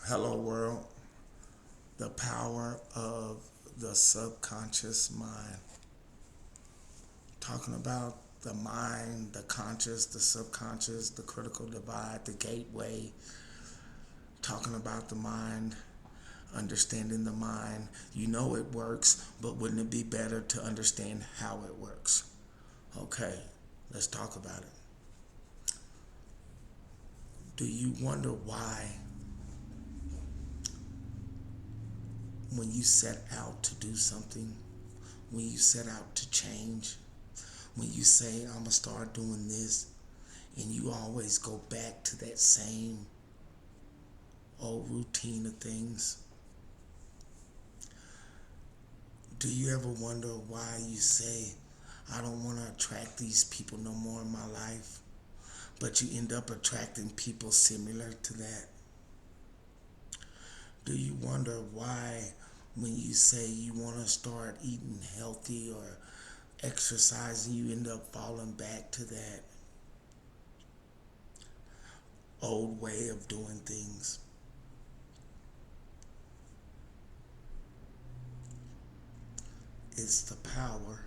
Hello, world. The power of the subconscious mind. Talking about the mind, the conscious, the subconscious, the critical divide, the gateway. Talking about the mind, understanding the mind. You know it works, but wouldn't it be better to understand how it works? Okay, let's talk about it. Do you wonder why, when you set out to do something, when you set out to change, when you say, I'm going to start doing this, and you always go back to that same old routine of things? Do you ever wonder why you say, I don't want to attract these people no more in my life, but you end up attracting people similar to that? Do you wonder why, when you say you want to start eating healthy or exercising, you end up falling back to that old way of doing things? It's the power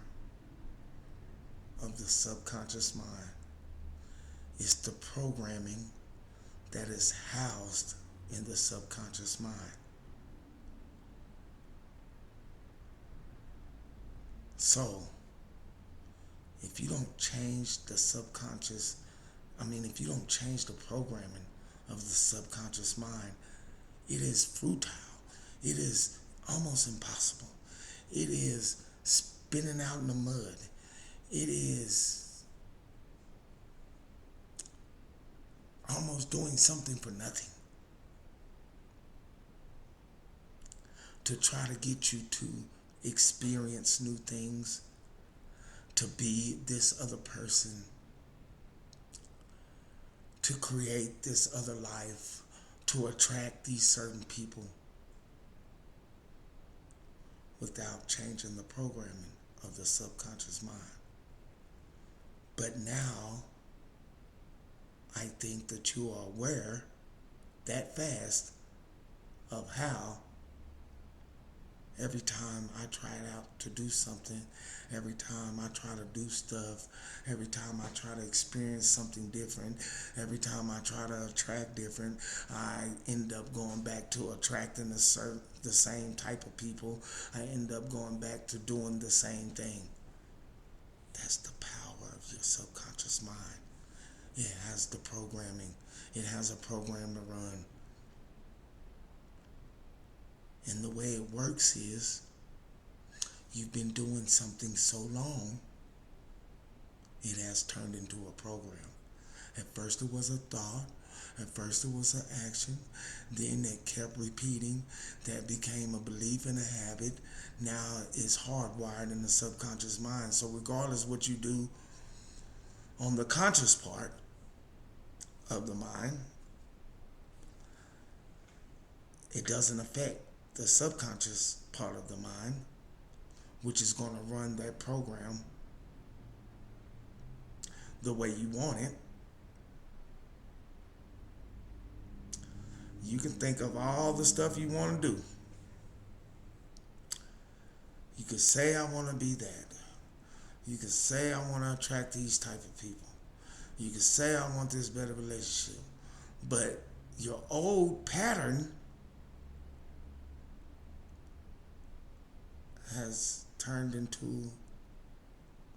of the subconscious mind. It's the programming that is housed in the subconscious mind. So, if you don't change the subconscious, if you don't change the programming of the subconscious mind, it is futile. It is almost impossible. It is spinning out in the mud. It is almost doing something for nothing to try to get you to experience new things, to be this other person, to create this other life, to attract these certain people without changing the programming of the subconscious mind. But now, I think that you are aware that fast of how every time I try out to do something, every time I try to do stuff, every time I try to experience something different, every time I try to attract different, I end up going back to attracting the same type of people. I end up going back to doing the same thing. That's the power of your subconscious mind. It has the programming. It has a program to run. And the way it works is, you've been doing something so long, it has turned into a program. At first it was a thought. At first it was an action. Then it kept repeating. That became a belief and a habit. Now it's hardwired in the subconscious mind. So regardless what you do on the conscious part of the mind, it doesn't affect the subconscious part of the mind, which is going to run that program the way you want it. You can think of all the stuff you want to do. You could say, I want to be that. You could say, I want to attract these type of people. You could say, I want this better relationship. But your old pattern has turned into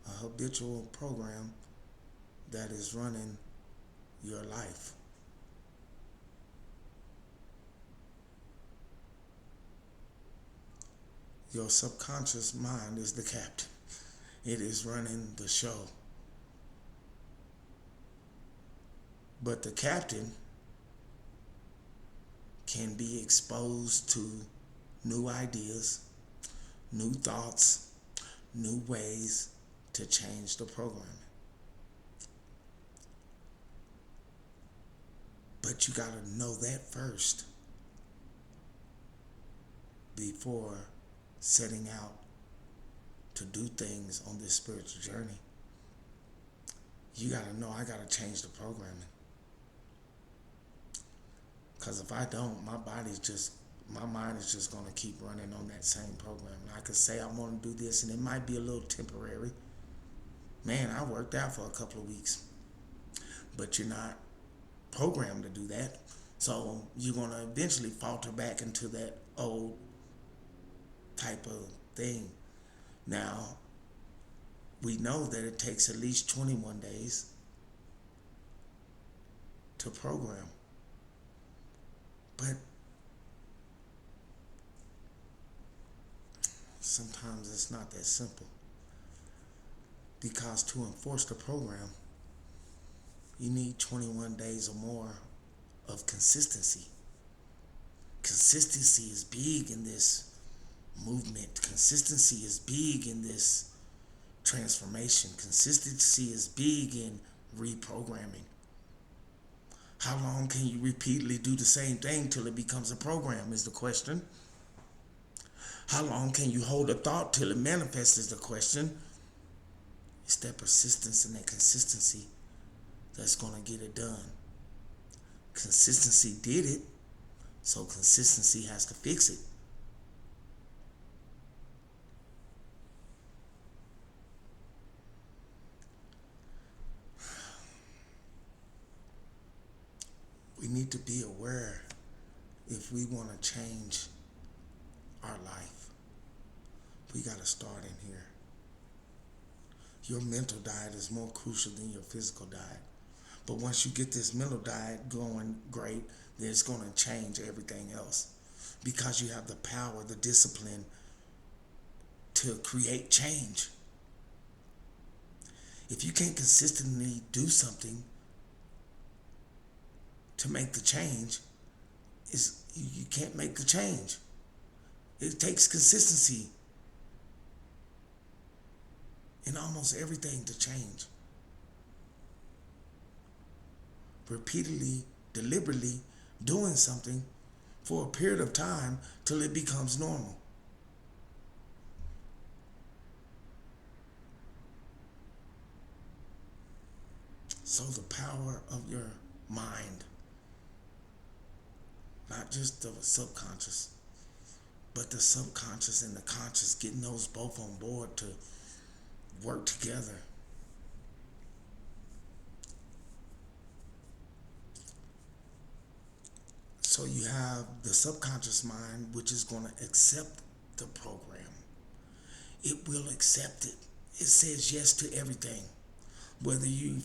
a habitual program that is running your life. Your subconscious mind is the captain. It is running the show. But the captain can be exposed to new ideas, new thoughts, new ways to change the programming. But you gotta know that first before setting out to do things on this spiritual journey. You gotta know, I gotta change the programming. Because if I don't, my mind is just going to keep running on that same program. And I could say I want to do this, and it might be a little temporary. Man, I worked out for a couple of weeks, but you're not programmed to do that. So you're going to eventually falter back into that old type of thing. Now, we know that it takes at least 21 days to program. But sometimes it's not that simple. Because to enforce the program, you need 21 days or more of consistency. Consistency is big in this movement. Consistency is big in this transformation. Consistency is big in reprogramming. How long can you repeatedly do the same thing till it becomes a program is the question. How long can you hold a thought till it manifests is the question. It's that persistence and that consistency that's going to get it done. Consistency did it, so consistency has to fix it. We need to be aware if we want to change our life. We got to start in here. Your mental diet is more crucial than your physical diet. But once you get this mental diet going great, then it's going to change everything else. Because you have the power, the discipline to create change. If you can't consistently do something to make the change, you can't make the change. It takes consistency in almost everything to change. Repeatedly, deliberately doing something for a period of time till it becomes normal. So the power of your mind, not just the subconscious, but the subconscious and the conscious, getting those both on board to work together. So you have the subconscious mind, which is going to accept the program. It will accept it. It says yes to everything. Whether you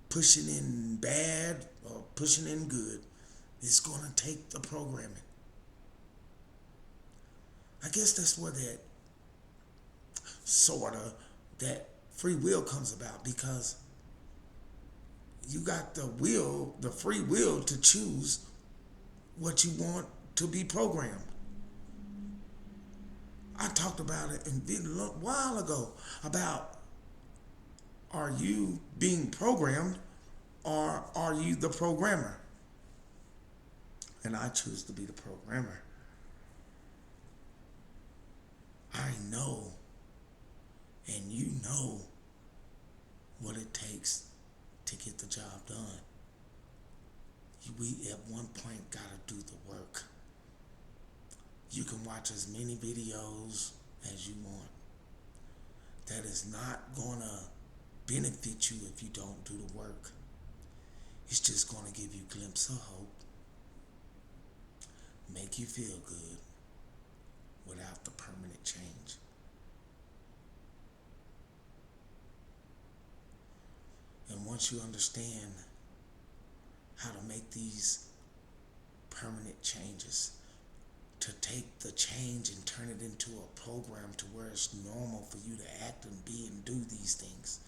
pushing in bad or pushing in good, it's going to take the programming. I guess that's where that free will comes about, because you got the free will to choose what you want to be programmed. I talked about it a while ago about, are you being programmed or are you the programmer? And I choose to be the programmer. I know, and you know, what it takes to get the job done. We at one point gotta do the work. You can watch as many videos as you want. That is not gonna benefit you if you don't do the work. It's just gonna give you a glimpse of hope, make you feel good without the permanent change. And once you understand how to make these permanent changes, to take the change and turn it into a program to where it's normal for you to act and be and do these things,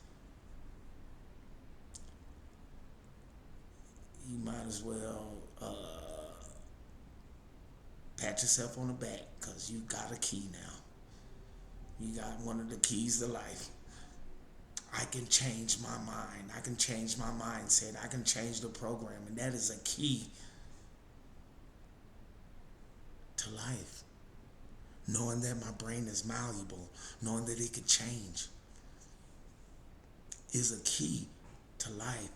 you might as well pat yourself on the back, because you got a key now. You got one of the keys to life. I can change my mind. I can change my mindset. I can change the program. And that is a key to life. Knowing that my brain is malleable, knowing that it could change, is a key to life.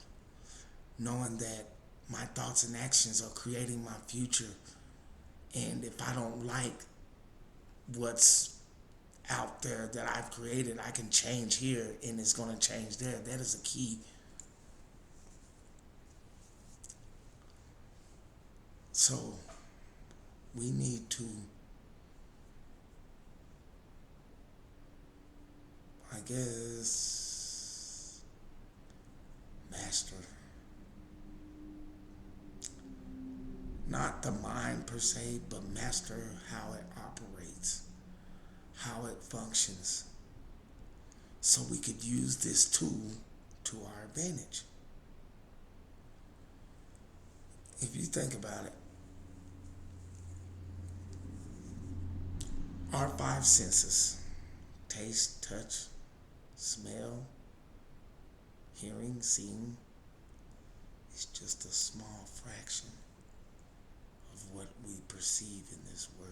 Knowing that My thoughts and actions are creating my future. And if I don't like what's out there that I've created, I can change here and it's going to change there. That is a key. So we need to, I guess, master not the mind per se, but master how it operates, how it functions, so we could use this tool to our advantage. If you think about it, our five senses, taste, touch, smell, hearing, seeing, is just a small fraction of what we perceive in this world.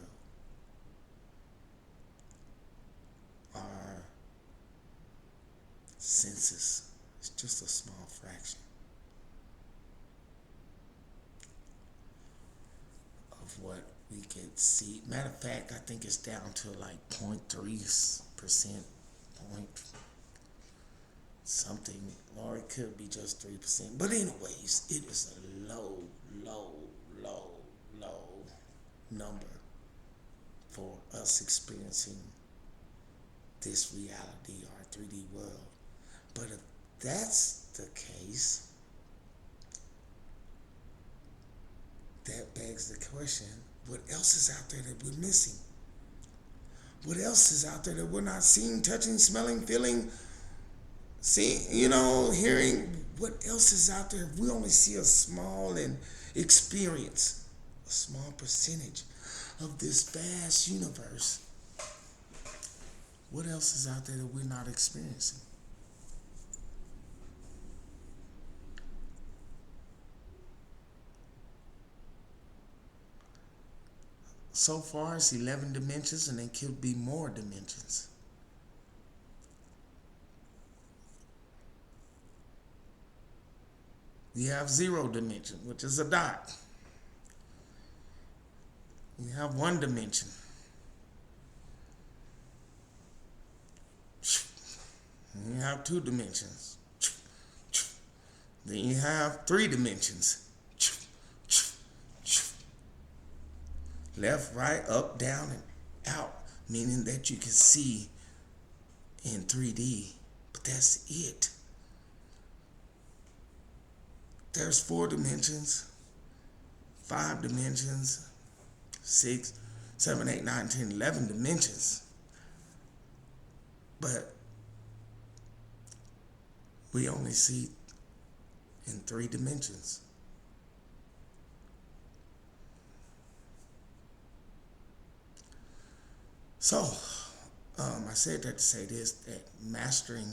Our senses is just a small fraction of what we could see. Matter of fact, I think it's down to like 0.3%, point something, or it could be just 3%. But anyways, it is a low, low, low, low number for us experiencing this reality, our 3D world. But if that's the case, that begs the question, what else is out there that we're missing? What else is out there that we're not seeing, touching, smelling, feeling, seeing, hearing? What else is out there if we only see a small and experience a small percentage of this vast universe? What else is out there that we're not experiencing? So far, it's 11 dimensions, and there could be more dimensions. You have 0 dimension, which is a dot. You have 1 dimension. You have 2 dimensions. Then you have 3 dimensions. Left, right, up, down, and out, meaning that you can see in 3D, but that's it. There's 4 dimensions, 5 dimensions, 6, 7, 8, 9, 10, 11 dimensions. But we only see in 3 dimensions. So, I said that to say this, that mastering,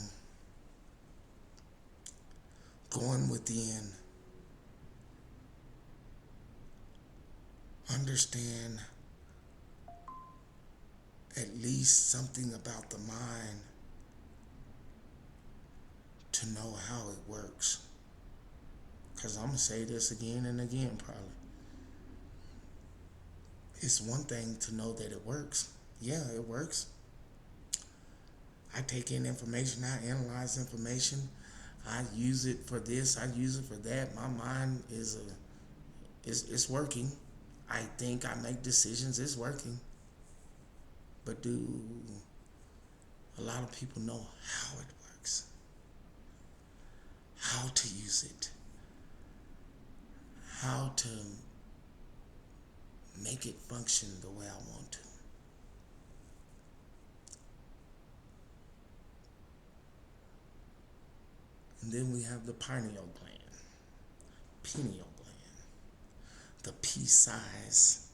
going within, understand at least something about the mind to know how it works. Because I'm going to say this again and again probably. It's one thing to know that it works. Yeah, it works. I take in information, I analyze information, I use it for this, I use it for that. My mind is it's working. I think, I make decisions, it's working. But do a lot of people know how it works? How to use it? How to make it function the way I want to? And then we have the pineal gland, pineal gland, the pea-sized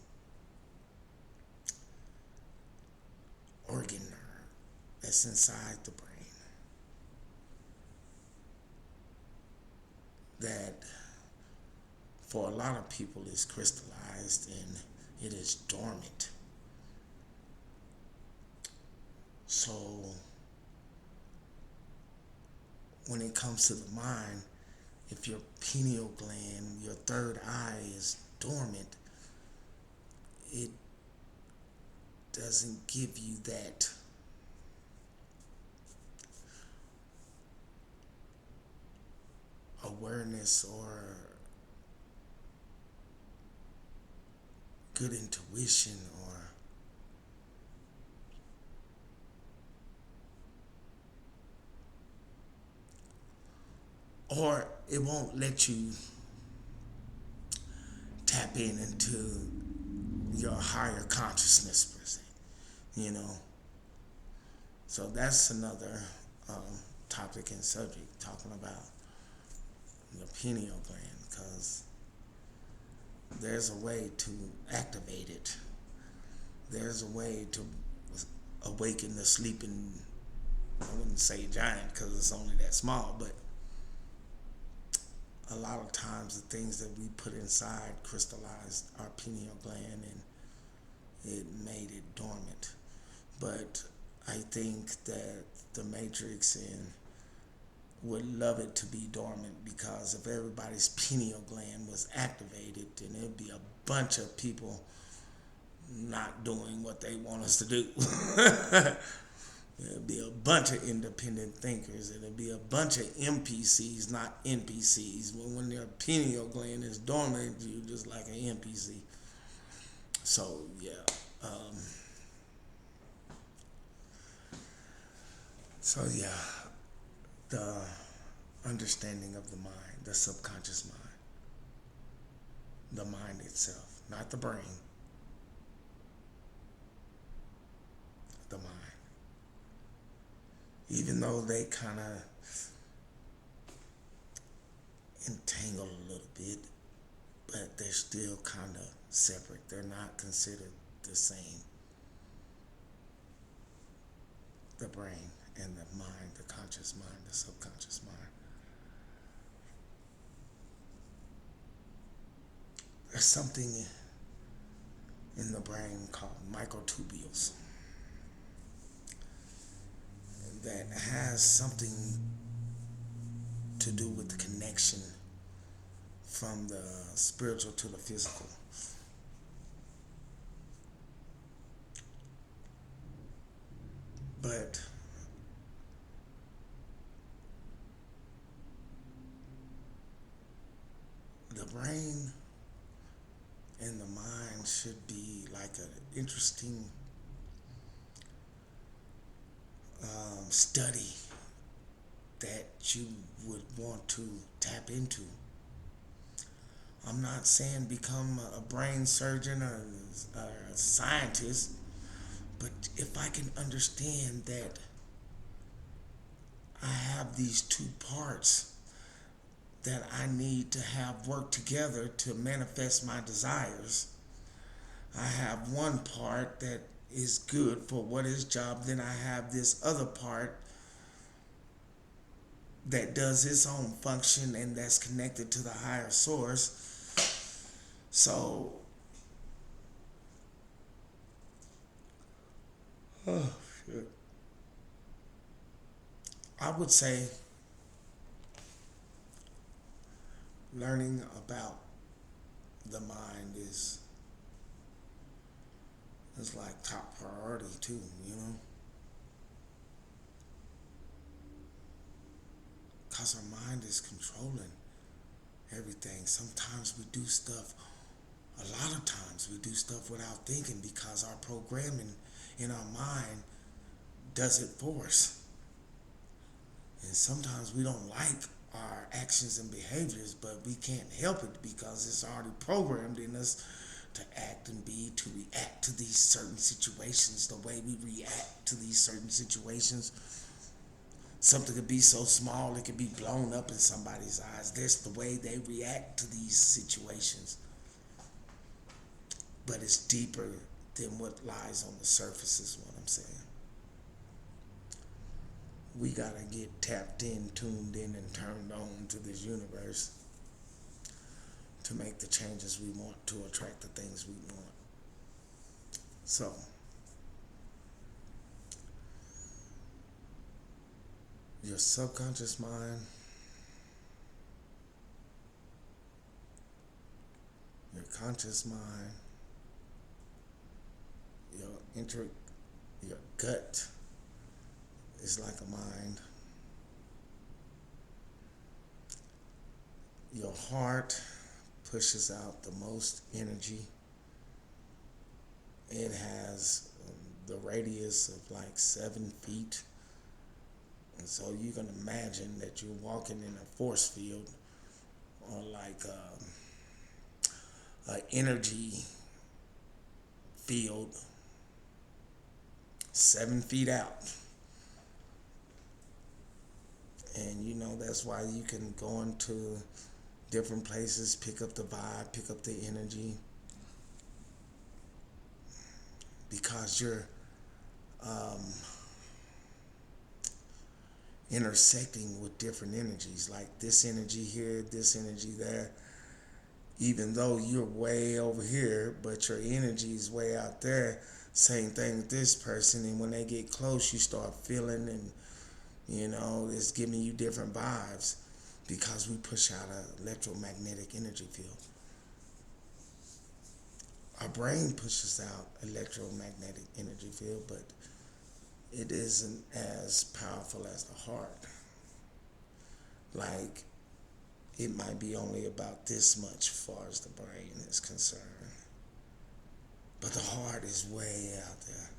organ nerve that's inside the brain that for a lot of people is crystallized and it is dormant. So when it comes to the mind, If your pineal gland, your third eye, is dormant, it doesn't give you that awareness or good intuition, or it won't let you tap into your higher consciousness per se, you know. So that's another topic and subject, talking about the pineal gland, because there's a way to activate it. There's a way to awaken the sleeping, I wouldn't say giant because it's only that small, but a lot of times the things that we put inside crystallized our pineal gland and it made it dormant. But I think that the Matrix would love it to be dormant, because if everybody's pineal gland was activated, then there'd be a bunch of people not doing what they want us to do. There'd be a bunch of independent thinkers. There'd be a bunch of NPCs, not NPCs. When their pineal gland is dormant, you're just like an NPC. So, yeah. So, yeah. The understanding of the mind, the subconscious mind, the mind itself, not the brain, the mind. Even though they kind of entangle a little bit, but they're still kind of separate. They're not considered the same. The brain and the mind, the conscious mind, the subconscious mind. There's something in the brain called microtubules that has something to do with the connection from the spiritual to the physical. But the brain and the mind should be like an interesting study that you would want to tap into. I'm not saying become a brain surgeon or a scientist, but if I can understand that I have these two parts that I need to have work together to manifest my desires. I have one part that is good for what is job, then I have this other part that does its own function and that's connected to the higher source. So, oh shit. I would say learning about the mind is like top priority too, you know? Because our mind is controlling everything. Sometimes we do stuff, a lot of times we do stuff without thinking because our programming in our mind does it for us. And sometimes we don't like our actions and behaviors, but we can't help it because it's already programmed in us to act and be, to react to these certain situations the way we react to these certain situations. Something could be so small it could be blown up in somebody's eyes. That's the way they react to these situations. But it's deeper than what lies on the surface is what I'm saying. We gotta get tapped in, tuned in, and turned on to this universe to make the changes we want, to attract the things we want. So, your subconscious mind your conscious mind, your your gut is like a mind. Your heart pushes out the most energy. It has the radius of like 7 feet. And so you can imagine that you're walking in a force field or like an energy field 7 feet out. And you know, that's why you can go into different places, pick up the vibe, pick up the energy, because you're intersecting with different energies, like this energy here, this energy there. Even though you're way over here, but your energy is way out there, same thing with this person. And when they get close, you start feeling, and you know, it's giving you different vibes because we push out an electromagnetic energy field. Our brain pushes out electromagnetic energy field, but it isn't as powerful as the heart. Like, it might be only about this much as far as the brain is concerned. But the heart is way out there.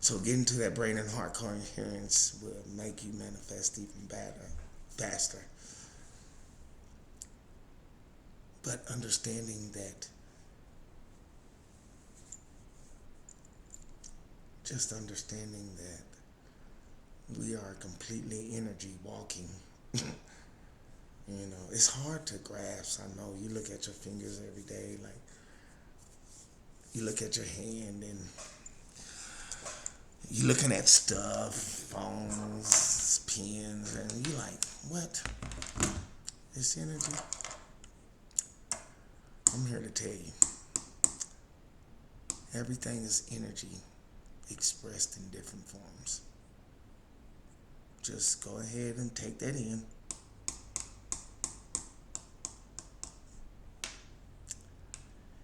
So getting to that brain and heart coherence will make you manifest even better, faster. But understanding that, just understanding that we are completely energy walking. You know, it's hard to grasp. I know you look at your fingers every day, like you look at your hand and you're looking at stuff, phones, pens, and you're like, what? It's energy? I'm here to tell you, everything is energy expressed in different forms. Just go ahead and take that in.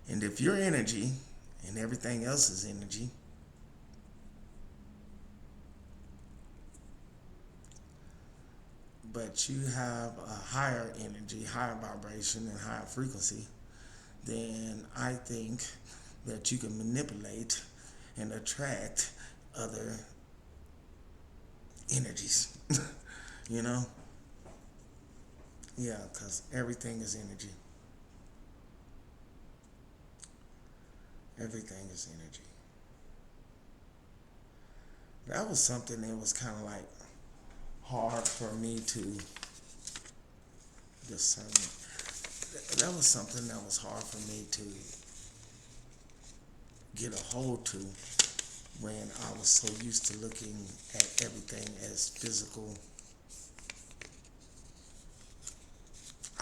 And if you're energy and everything else is energy, but you have a higher energy, higher vibration, and higher frequency, then I think that you can manipulate and attract other energies. You know? Yeah, because everything is energy. Everything is energy. That was something that was kind of like hard for me to discern. That was something that was hard for me to get a hold to when I was so used to looking at everything as physical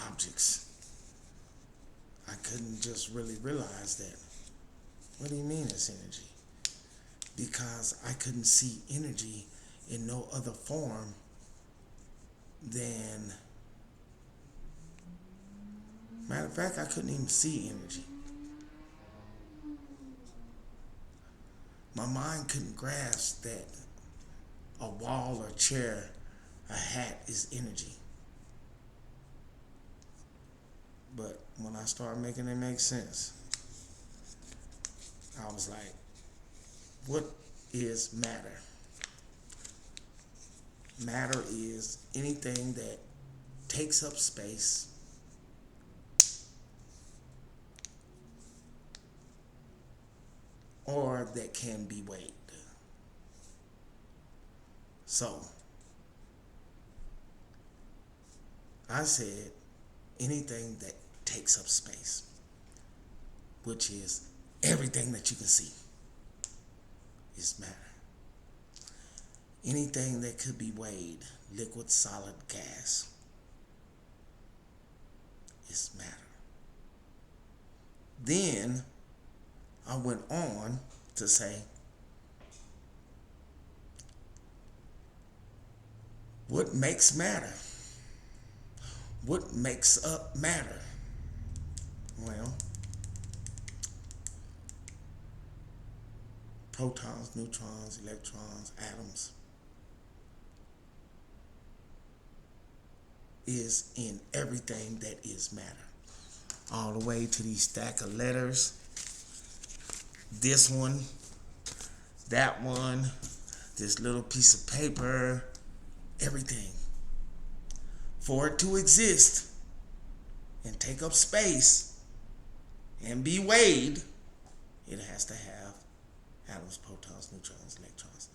objects. I couldn't just really realize that. What do you mean it's energy? Because I couldn't see energy in no other form than, matter of fact, I couldn't even see energy. My mind couldn't grasp that a wall or chair, a hat is energy. But when I started making it make sense, I was like, what is matter? Matter is anything that takes up space or that can be weighed. So, I said anything that takes up space, which is everything that you can see, is matter. Anything that could be weighed, liquid, solid, gas, is matter. Then I went on to say, what makes matter? What makes up matter? Well, protons, neutrons, electrons, atoms, is in everything that is matter. All the way to these stack of letters. This one, that one, this little piece of paper, everything. For it to exist and take up space and be weighed, it has to have atoms, protons, neutrons, electrons.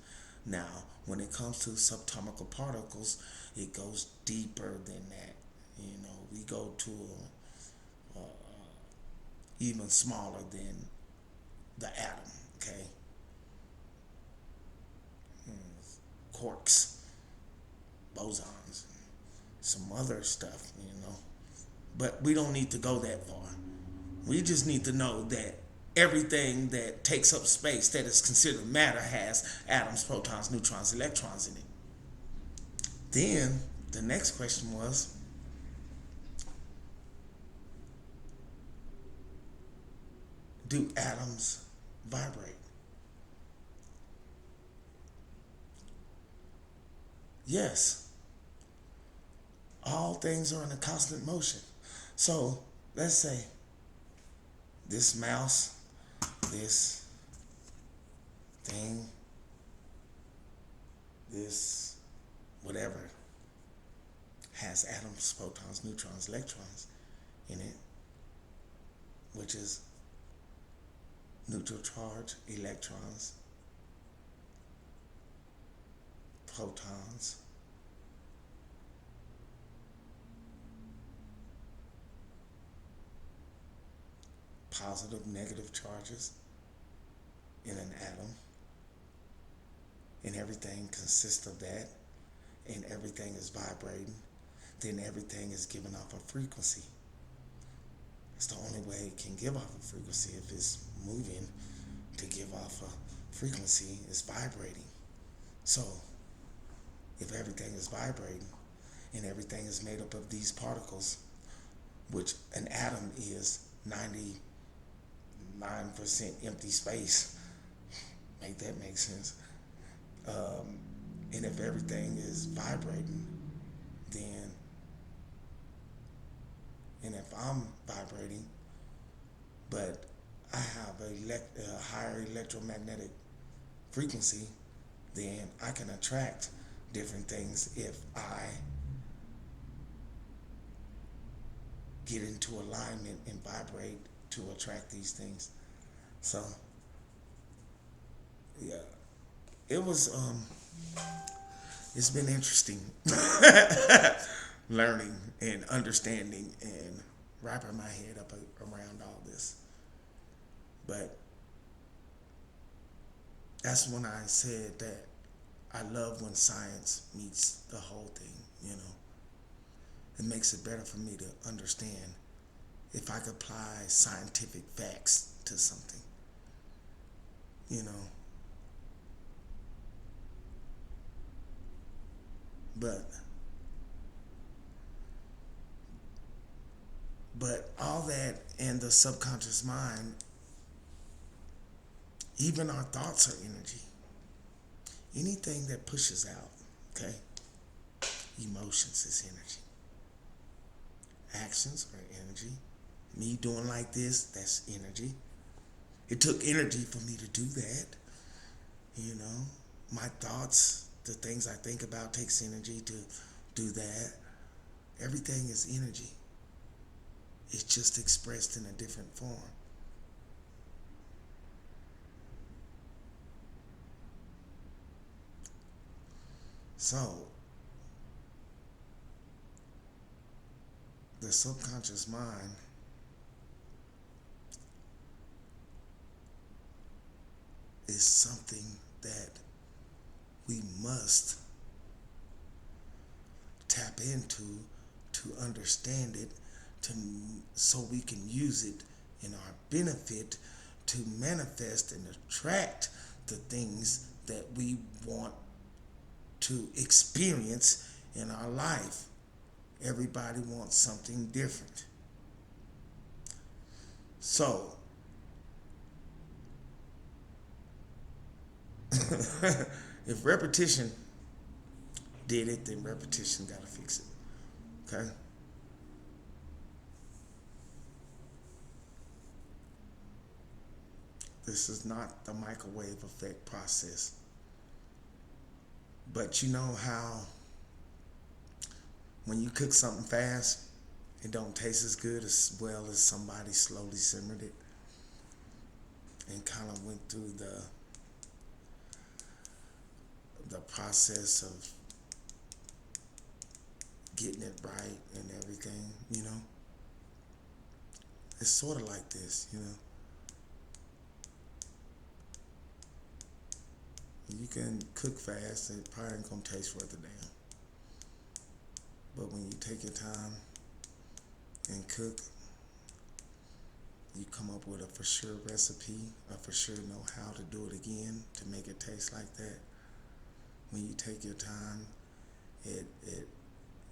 Now, when it comes to subatomic particles, it goes deeper than that. We go to even smaller than the atom, okay? Quarks, bosons, some other stuff, But we don't need to go that far. We just need to know that everything that takes up space that is considered matter has atoms, protons, neutrons, electrons in it. Then the next question was, do atoms vibrate? Yes. All things are in a constant motion. So let's say this mouse, this thing, this whatever has atoms, protons, neutrons, electrons in it, which is neutral charge, electrons, protons, positive, negative charges in an atom, and everything consists of that, and everything is vibrating, then everything is giving off a frequency. It's the only way it can give off a frequency. If it's moving to give off a frequency, it's vibrating. So, if everything is vibrating and everything is made up of these particles, which an atom is 99% empty space, make that make sense? And if everything is vibrating, then, and if I'm vibrating, but I have a higher electromagnetic frequency, then I can attract different things if I get into alignment and vibrate to attract these things. So, yeah, it was, it's been interesting learning and understanding and wrapping my head up around all this. But that's when I said that I love when science meets the whole thing, It makes it better for me to understand if I could apply scientific facts to something, But all that in the subconscious mind, even our thoughts are energy. Anything that pushes out, okay? Emotions is energy. Actions are energy. Me doing like this, that's energy. It took energy for me to do that. My thoughts, the things I think about takes energy to do that. Everything is energy. It's just expressed in a different form. So, the subconscious mind is something that we must tap into to understand it, so we can use it in our benefit to manifest and attract the things that we want to experience in our life. Everybody wants something different. So, If repetition did it, then repetition got to fix it. Okay? This is not the microwave effect process. But you know how when you cook something fast, it don't taste as good as well as somebody slowly simmered it and kind of went through the process of getting it right and everything, you know? It's sort of like this, you know? You can cook fast, it probably ain't gonna taste worth a damn. But when you take your time and cook, you come up with a for sure recipe, a for sure know how to do it again to make it taste like that. When you take your time, it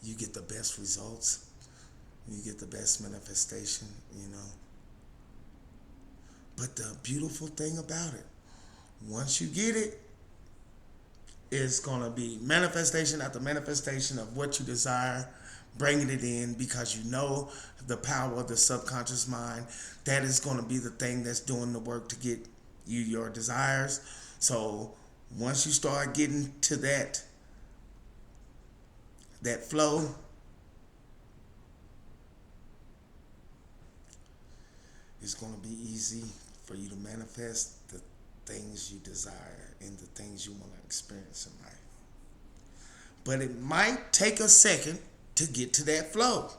you get the best results. You get the best manifestation, you know. But the beautiful thing about it, once you get it, it's gonna be manifestation after manifestation of what you desire, bringing it in because you know the power of the subconscious mind. That is gonna be the thing that's doing the work to get you your desires. So once you start getting to that flow, it's going to be easy for you to manifest the things you desire and the things you want to experience in life. But it might take a second to get to that flow.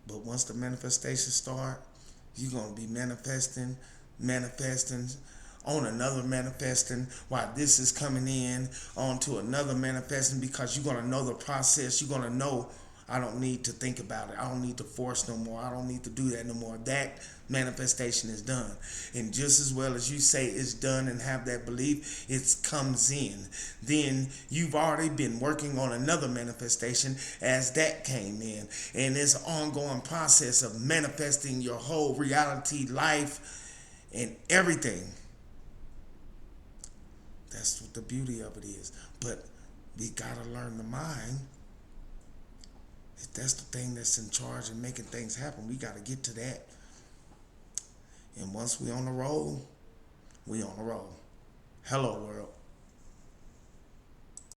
But once the manifestation start, you're going to be manifesting on another manifesting while this is coming in onto another manifesting because you're going to know the process. You're going to know I don't need to think about it. I don't need to force no more. I don't need to do that no more. That manifestation is done. And just as well as you say it's done and have that belief, it comes in. Then you've already been working on another manifestation as that came in. And it's an ongoing process of manifesting your whole reality, life, and everything. That's what the beauty of it is. But we gotta learn the mind. If that's the thing that's in charge and making things happen, we gotta get to that. And once we on the roll, we on the roll. Hello, world.